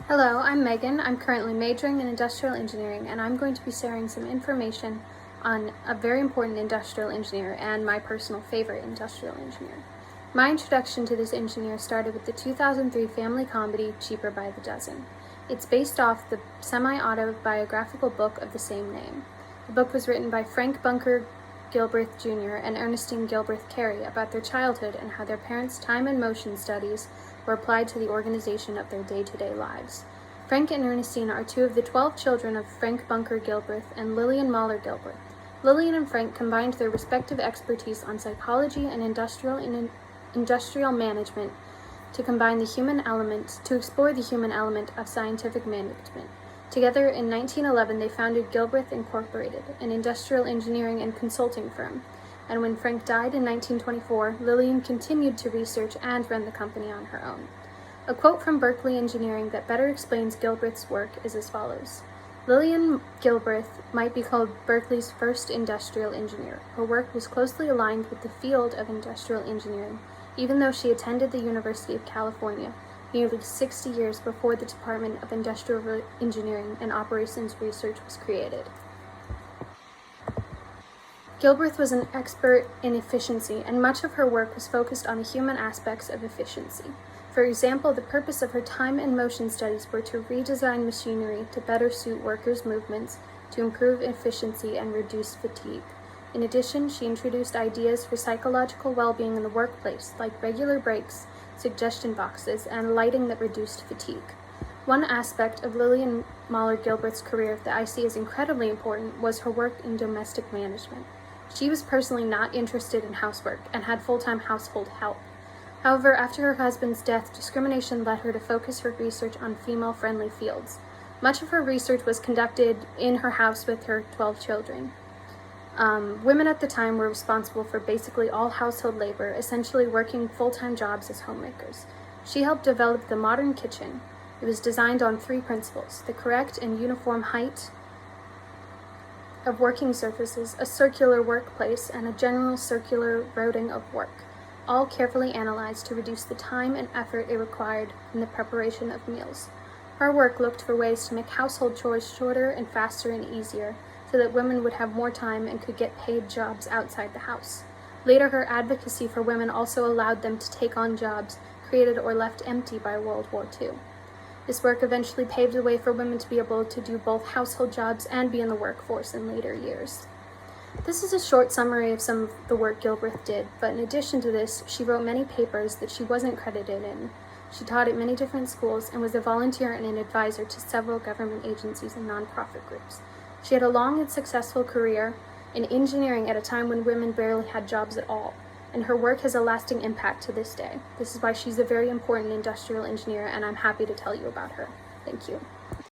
Hello, I'm Megan. I'm currently majoring in industrial engineering, and I'm going to be sharing some information on a very important industrial engineer and my personal favorite industrial engineer. My introduction to this engineer started with the 2003 family comedy Cheaper by the Dozen. It's based off the semi-autobiographical book of the same name. The book was written by Frank Bunker Gilbreth Jr. and Ernestine Gilbreth Carey about their childhood and how their parents' time and motion studies were applied to the organization of their day-to-day lives. Frank and Ernestine are two of the 12 children of Frank Bunker Gilbreth and Lillian Moller Gilbreth. Lillian and Frank combined their respective expertise on psychology and industrial management to explore the human element of scientific management. Together in 1911, they founded Gilbreth Incorporated, an industrial engineering and consulting firm. And when Frank died in 1924, Lillian continued to research and run the company on her own. A quote from Berkeley Engineering that better explains Gilbreth's work is as follows. Lillian Gilbreth might be called Berkeley's first industrial engineer. Her work was closely aligned with the field of industrial engineering, even though she attended the University of California nearly 60 years before the Department of Industrial Engineering and Operations Research was created. Gilbreth was an expert in efficiency, and much of her work was focused on the human aspects of efficiency. For example, the purpose of her time and motion studies were to redesign machinery to better suit workers' movements, to improve efficiency and reduce fatigue. In addition, she introduced ideas for psychological well-being in the workplace, like regular breaks, suggestion boxes, and lighting that reduced fatigue. One aspect of Lillian Moller Gilbreth's career that I see as incredibly important was her work in domestic management. She was personally not interested in housework and had full-time household help. However, after her husband's death, discrimination led her to focus her research on female-friendly fields. Much of her research was conducted in her house with her 12 children. Women at the time were responsible for basically all household labor, essentially working full-time jobs as homemakers. She helped develop the modern kitchen. It was designed on 3 principles: the correct and uniform height of working surfaces, a circular workplace, and a general circular routing of work, all carefully analyzed to reduce the time and effort it required in the preparation of meals. Her work looked for ways to make household chores shorter and faster and easier, so that women would have more time and could get paid jobs outside the house. Later, her advocacy for women also allowed them to take on jobs created or left empty by World War II. This work eventually paved the way for women to be able to do both household jobs and be in the workforce in later years. This is a short summary of some of the work Gilbreth did, but in addition to this, she wrote many papers that she wasn't credited in. She taught at many different schools and was a volunteer and an advisor to several government agencies and nonprofit groups. She had a long and successful career in engineering at a time when women barely had jobs at all, and her work has a lasting impact to this day. This is why she's a very important industrial engineer, and I'm happy to tell you about her. Thank you.